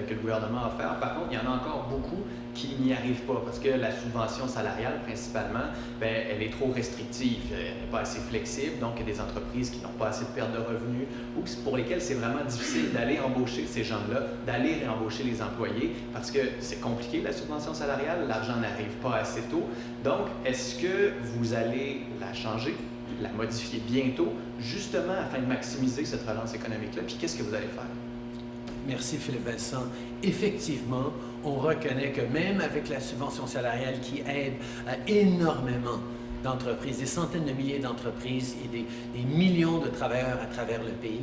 que le gouvernement a offert. Par contre, il y en a encore beaucoup qui n'y arrivent pas parce que la subvention salariale, principalement, elle est trop restrictive, elle n'est pas assez flexible. Donc, il y a des entreprises qui n'ont pas assez de pertes de revenus ou pour lesquelles c'est vraiment difficile d'aller embaucher ces gens-là, d'aller réembaucher les employés parce que c'est compliqué, la subvention salariale, l'argent n'arrive pas assez tôt. Donc, est-ce que vous allez la changer, la modifier bientôt, justement afin de maximiser cette relance économique-là? Puis qu'est-ce que vous allez faire? Merci Philippe Vincent. Effectivement, on reconnaît que même avec la subvention salariale qui aide énormément d'entreprises, des centaines de milliers d'entreprises et des millions de travailleurs à travers le pays,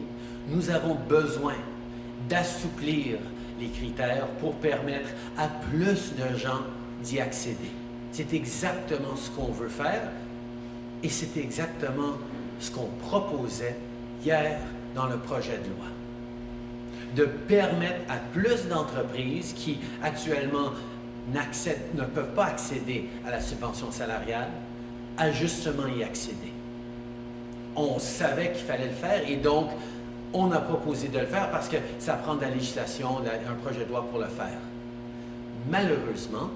nous avons besoin d'assouplir les critères pour permettre à plus de gens d'y accéder. C'est exactement ce qu'on veut faire et c'est exactement ce qu'on proposait hier dans le projet de loi. De permettre à plus d'entreprises qui actuellement ne peuvent pas accéder à la subvention salariale, à justement y accéder. On savait qu'il fallait le faire et donc on a proposé de le faire parce que ça prend de la législation, un projet de loi pour le faire. Malheureusement,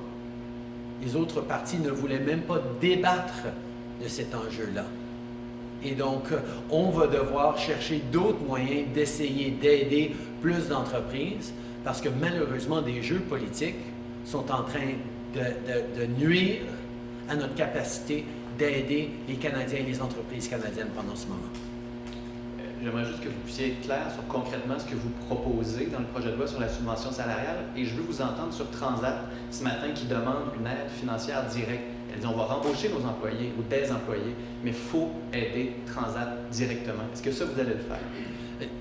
les autres partis ne voulaient même pas débattre de cet enjeu-là. Et donc, on va devoir chercher d'autres moyens d'essayer d'aider plus d'entreprises parce que malheureusement, des jeux politiques sont en train de nuire à notre capacité d'aider les Canadiens et les entreprises canadiennes pendant ce moment. J'aimerais juste que vous puissiez être clair sur concrètement ce que vous proposez dans le projet de loi sur la subvention salariale. Et je veux vous entendre sur Transat ce matin qui demande une aide financière directe. Elle dit on va rembaucher nos employés ou des employés, mais il faut aider Transat directement. Est-ce que ça, vous allez le faire?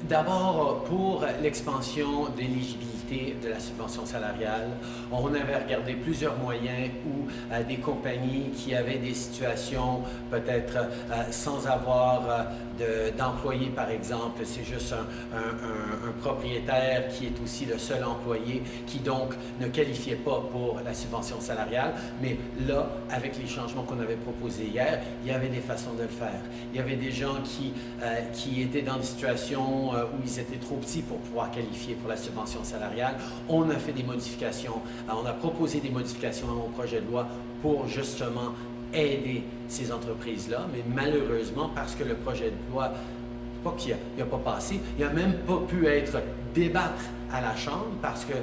D'abord, pour l'expansion d'éligibilité de la subvention salariale, on avait regardé plusieurs moyens où des compagnies qui avaient des situations peut-être sans avoir d'employés, par exemple, c'est juste un propriétaire qui est aussi le seul employé, qui donc ne qualifiait pas pour la subvention salariale. Mais là, avec les changements qu'on avait proposés hier, il y avait des façons de le faire. Il y avait des gens qui étaient dans des situations où ils étaient trop petits pour pouvoir qualifier pour la subvention salariale. On a fait des modifications, on a proposé des modifications dans mon projet de loi pour justement aider ces entreprises-là, mais malheureusement, parce que le projet de loi, pas qu'il n'a pas passé, il n'a même pas pu être débattre à la Chambre parce que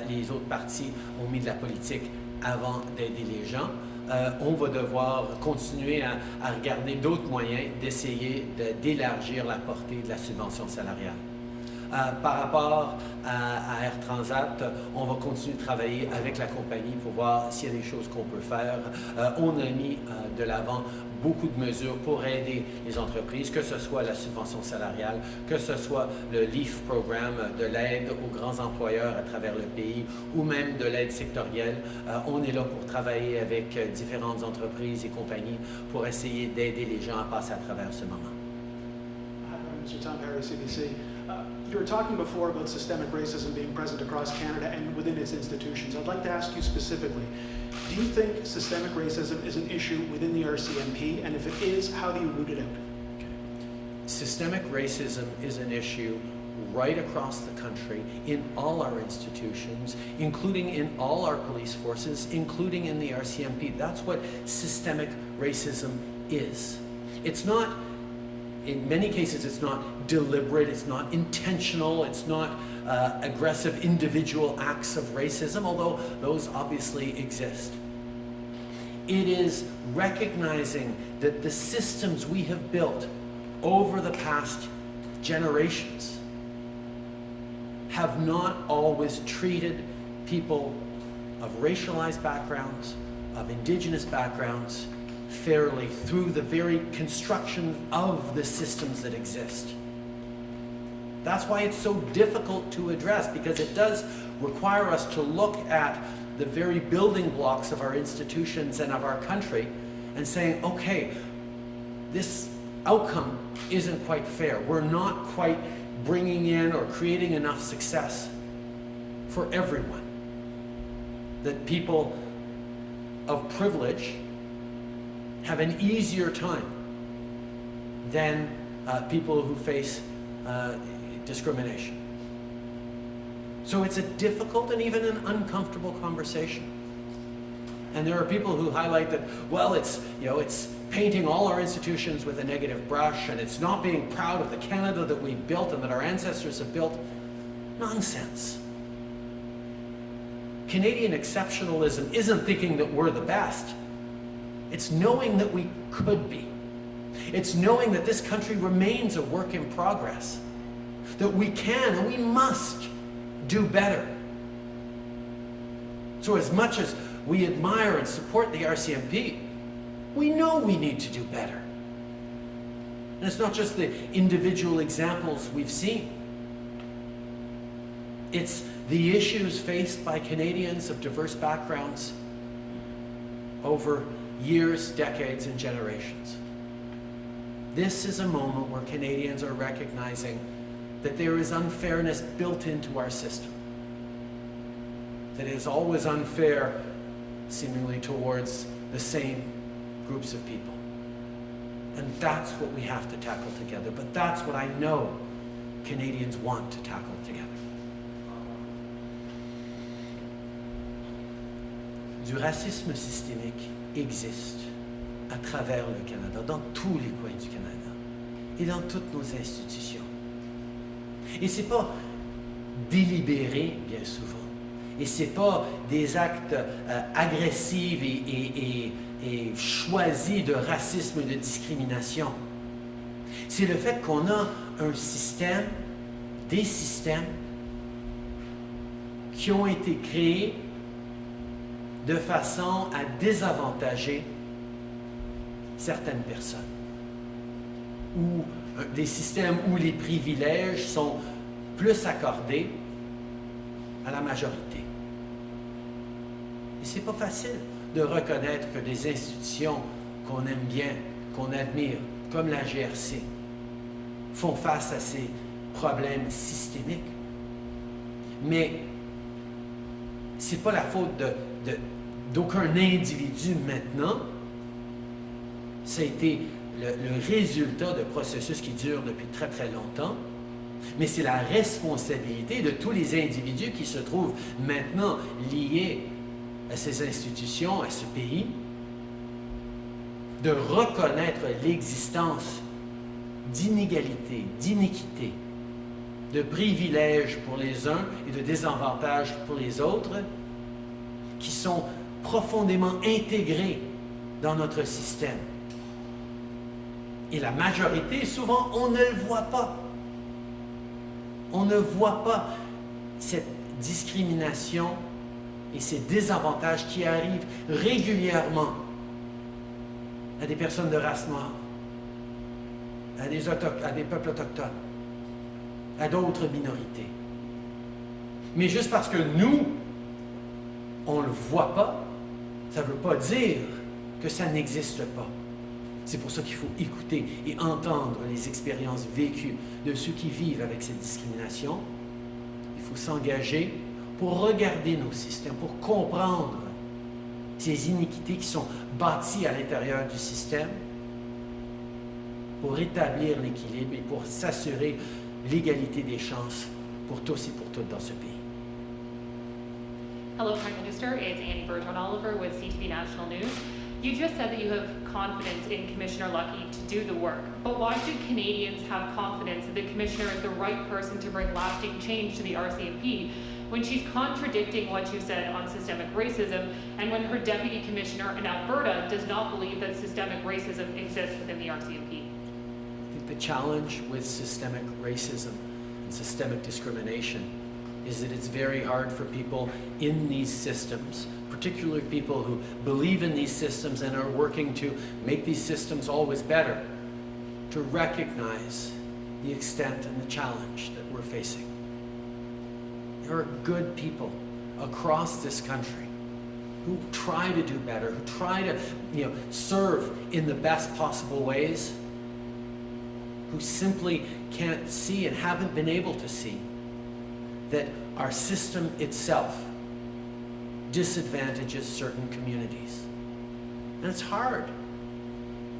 les autres partis ont mis de la politique avant d'aider les gens. On va devoir continuer à regarder d'autres moyens d'essayer d'élargir la portée de la subvention salariale. Par rapport à Air Transat, on va continuer de travailler avec la compagnie pour voir s'il y a des choses qu'on peut faire. On a mis de l'avant beaucoup de mesures pour aider les entreprises, que ce soit la subvention salariale, que ce soit le LEAF Programme, de l'aide aux grands employeurs à travers le pays, ou même de l'aide sectorielle. On est là pour travailler avec différentes entreprises et compagnies pour essayer d'aider les gens à passer à travers ce moment. Mr. Tom Perry, CBC. You were talking before about systemic racism being present across Canada and within its institutions. I'd like to ask you specifically, do you think systemic racism is an issue within the RCMP? And if it is, how do you root it out? Systemic racism is an issue right across the country in all our institutions, including in all our police forces, including in the RCMP. That's what systemic racism is. It's not, in many cases, it's not deliberate, it's not intentional, it's not aggressive individual acts of racism, although those obviously exist. It is recognizing that the systems we have built over the past generations have not always treated people of racialized backgrounds, of Indigenous backgrounds, fairly through the very construction of the systems that exist. That's why it's so difficult to address, because it does require us to look at the very building blocks of our institutions and of our country and saying, okay, this outcome isn't quite fair. We're not quite bringing in or creating enough success for everyone. That people of privilege have an easier time than people who face discrimination. So it's a difficult and even an uncomfortable conversation. And there are people who highlight that, well, it's painting all our institutions with a negative brush, and it's not being proud of the Canada that we've built and that our ancestors have built. Nonsense. Canadian exceptionalism isn't thinking that we're the best. It's knowing that we could be. It's knowing that this country remains a work in progress. That we can and we must do better. So as much as we admire and support the RCMP, we know we need to do better. And it's not just the individual examples we've seen. It's the issues faced by Canadians of diverse backgrounds over years, decades, and generations. This is a moment where Canadians are recognizing that there is unfairness built into our system. That it is always unfair, seemingly, towards the same groups of people. And that's what we have to tackle together. But that's what I know Canadians want to tackle together. Du racisme systémique existe à travers le Canada, dans tous les coins du Canada et dans toutes nos institutions. Et ce n'est pas délibéré, bien souvent. Et ce n'est pas des actes agressifs et choisis de racisme et de discrimination. C'est le fait qu'on a un système, des systèmes qui ont été créés de façon à désavantager certaines personnes. Ou des systèmes où les privilèges sont plus accordés à la majorité. Et c'est pas facile de reconnaître que des institutions qu'on aime bien, qu'on admire, comme la GRC, font face à ces problèmes systémiques. Mais c'est pas la faute d'aucun individu maintenant. Ça a été le résultat de processus qui durent depuis très très longtemps. Mais c'est la responsabilité de tous les individus qui se trouvent maintenant liés à ces institutions, à ce pays, de reconnaître l'existence d'inégalités, d'iniquités, de privilèges pour les uns et de désavantages pour les autres, qui sont profondément intégrés dans notre système. Et la majorité, souvent, on ne le voit pas. On ne voit pas cette discrimination et ces désavantages qui arrivent régulièrement à des personnes de race noire, à des peuples autochtones, à d'autres minorités. Mais juste parce que nous, on ne le voit pas, ça ne veut pas dire que ça n'existe pas. C'est pour ça qu'il faut écouter et entendre les expériences vécues de ceux qui vivent avec cette discrimination. Il faut s'engager pour regarder nos systèmes, pour comprendre ces iniquités qui sont bâties à l'intérieur du système, pour rétablir l'équilibre et pour s'assurer l'égalité des chances pour tous et pour toutes dans ce pays. Hello, Prime Minister. It's Annie Bertrand-Oliver with CTV National News. You just said that you have confidence in Commissioner Lucky to do the work, but why should Canadians have confidence that the Commissioner is the right person to bring lasting change to the RCMP when she's contradicting what you said on systemic racism and when her Deputy Commissioner in Alberta does not believe that systemic racism exists within the RCMP? I think the challenge with systemic racism and systemic discrimination is that it's very hard for people in these systems, particularly people who believe in these systems and are working to make these systems always better, to recognize the extent and the challenge that we're facing. There are good people across this country who try to do better, who try to serve in the best possible ways, who simply can't see and haven't been able to see that our system itself disadvantages certain communities. And it's hard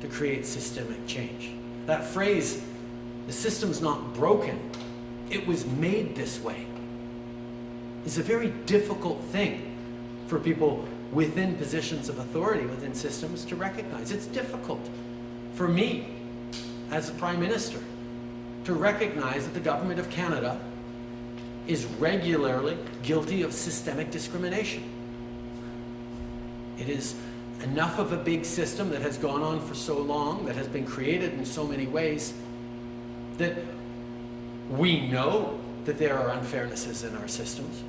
to create systemic change. That phrase, the system's not broken, it was made this way, is a very difficult thing for people within positions of authority, within systems, to recognize. It's difficult for me, as a Prime Minister, to recognize that the Government of Canada is regularly guilty of systemic discrimination. It is enough of a big system that has gone on for so long, that has been created in so many ways, that we know that there are unfairnesses in our systems.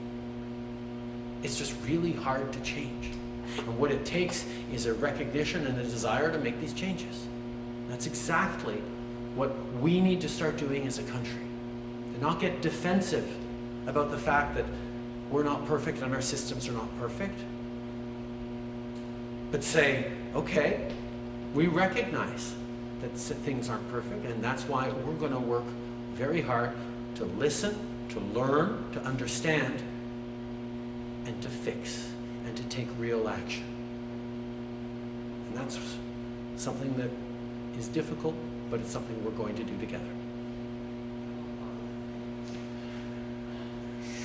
It's just really hard to change. And what it takes is a recognition and a desire to make these changes. That's exactly what we need to start doing as a country. To not get defensive about the fact that we're not perfect and our systems are not perfect, but say, okay, we recognize that things aren't perfect, and that's why we're going to work very hard to listen, to learn, to understand, and to fix, and to take real action. And that's something that is difficult, but it's something we're going to do together.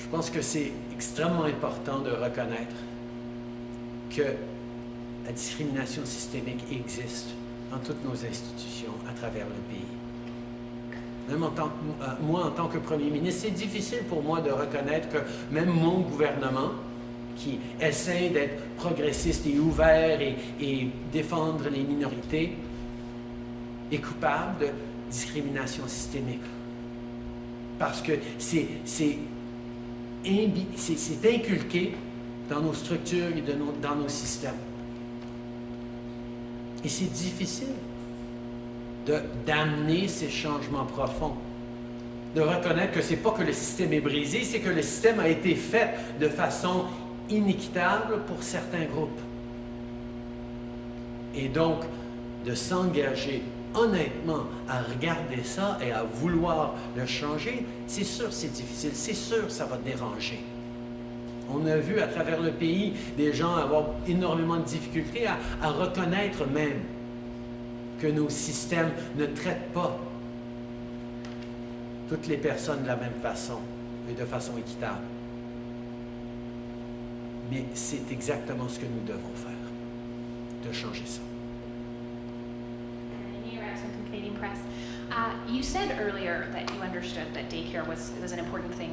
Je pense que c'est extrêmement important de reconnaître que la discrimination systémique existe dans toutes nos institutions à travers le pays. Même moi, en tant que Premier ministre, c'est difficile pour moi de reconnaître que même mon gouvernement, qui essaie d'être progressiste et ouvert et défendre les minorités, est coupable de discrimination systémique. Parce que c'est inculqué dans nos structures et dans nos systèmes. Et c'est difficile d'amener ces changements profonds, de reconnaître que c'est pas que le système est brisé, c'est que le système a été fait de façon inéquitable pour certains groupes. Et donc, de s'engager honnêtement à regarder ça et à vouloir le changer, c'est sûr c'est difficile, c'est sûr ça va déranger. On a vu à travers le pays des gens avoir énormément de difficultés à reconnaître même que nos systèmes ne traitent pas toutes les personnes de la même façon et de façon équitable. Mais c'est exactement ce que nous devons faire, de changer ça. Canadian Press. You said earlier that you understood that daycare was an important thing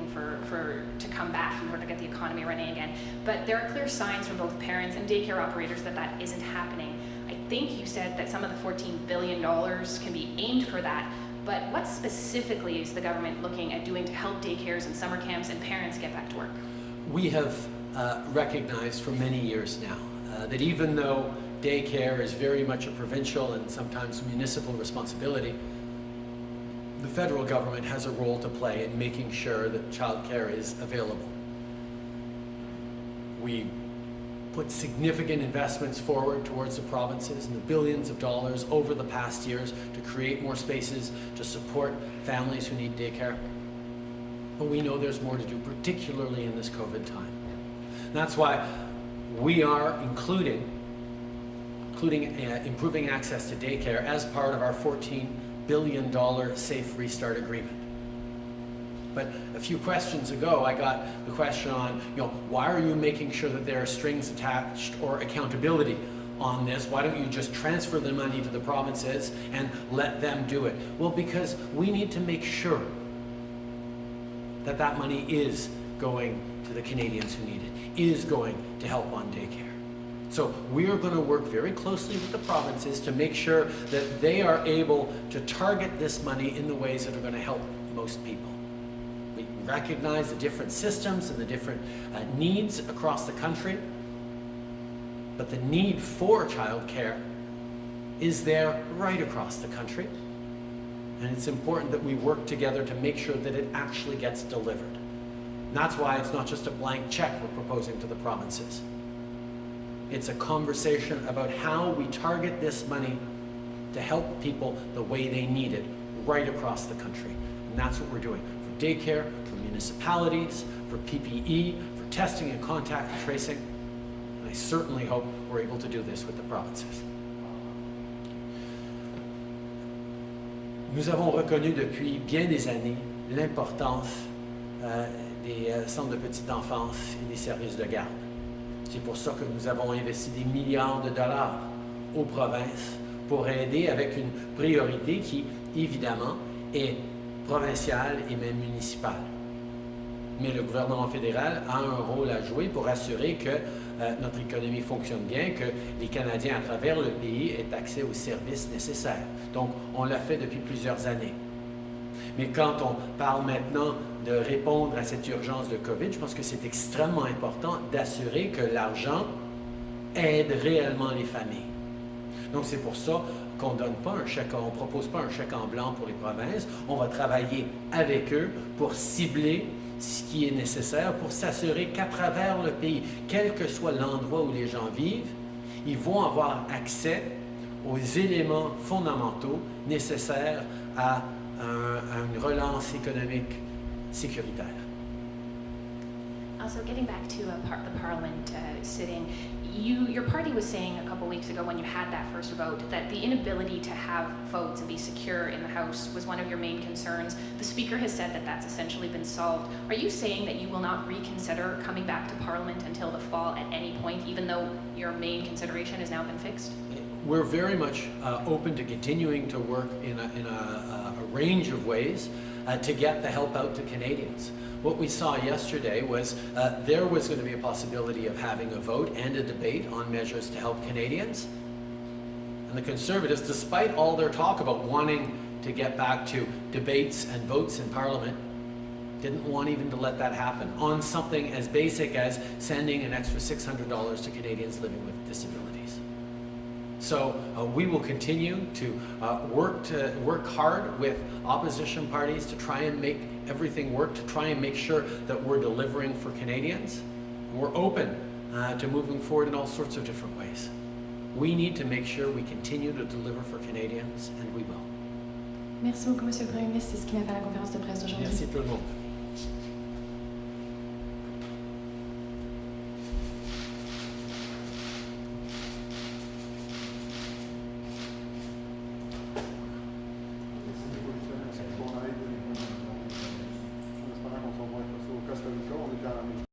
to come back in order to get the economy running again. But there are clear signs from both parents and daycare operators that that isn't happening. I think you said that some of the $14 billion can be aimed for that. But what specifically is the government looking at doing to help daycares and summer camps and parents get back to work? We have recognized for many years now that even though daycare is very much a provincial and sometimes municipal responsibility, the federal government has a role to play in making sure that childcare is available. We put significant investments forward towards the provinces and the billions of dollars over the past years to create more spaces to support families who need daycare. But we know there's more to do, particularly in this COVID time. And that's why we are including improving access to daycare as part of our $14 billion Safe Restart Agreement. But a few questions ago, I got the question on, why are you making sure that there are strings attached or accountability on this? Why don't you just transfer the money to the provinces and let them do it? Well, because we need to make sure that that money is going to the Canadians who need it, is going to help on daycare. So we are going to work very closely with the provinces to make sure that they are able to target this money in the ways that are going to help most people. We recognize the different systems and the different needs across the country, but the need for childcare is there right across the country. And it's important that we work together to make sure that it actually gets delivered. And that's why it's not just a blank check we're proposing to the provinces. It's a conversation about how we target this money to help people the way they need it right across the country. And that's what we're doing for daycare, for municipalities, for PPE, for testing and contact tracing. And I certainly hope we're able to do this with the provinces. Nous avons reconnu depuis bien des années l'importance des centres de petite enfance et des services de garde. C'est pour ça que nous avons investi des milliards de dollars aux provinces pour aider avec une priorité qui, évidemment, est provinciale et même municipale. Mais le gouvernement fédéral a un rôle à jouer pour assurer que notre économie fonctionne bien, que les Canadiens à travers le pays aient accès aux services nécessaires. Donc, on l'a fait depuis plusieurs années. Mais quand on parle maintenant de répondre à cette urgence de COVID, je pense que c'est extrêmement important d'assurer que l'argent aide réellement les familles. Donc c'est pour ça qu'on donne pas un chèque, on propose pas un chèque en blanc pour les provinces. On va travailler avec eux pour cibler ce qui est nécessaire, pour s'assurer qu'à travers le pays, quel que soit l'endroit où les gens vivent, ils vont avoir accès aux éléments fondamentaux nécessaires à une relance économique sécuritaire. Also, getting back to the Parliament sitting, your party was saying a couple weeks ago when you had that first vote that the inability to have votes and be secure in the House was one of your main concerns. The Speaker has said that that's essentially been solved. Are you saying that you will not reconsider coming back to Parliament until the fall at any point, even though your main consideration has now been fixed? We're very much open to continuing to work in a range of ways to get the help out to Canadians. What we saw yesterday was there was going to be a possibility of having a vote and a debate on measures to help Canadians. And the Conservatives, despite all their talk about wanting to get back to debates and votes in Parliament, didn't want even to let that happen on something as basic as sending an extra $600 to Canadians living with disabilities. So we will continue to work hard with opposition parties to try and make everything work, to try and make sure that we're delivering for Canadians. We're open to moving forward in all sorts of different ways. We need to make sure we continue to deliver for Canadians, and we will. Merci beaucoup, Monsieur le Premier ministre. C'est ce qui m'a fait la conférence de presse aujourd'hui. Merci tout le monde. On espérant qu'on se revoit au Costa Rica, on est dans la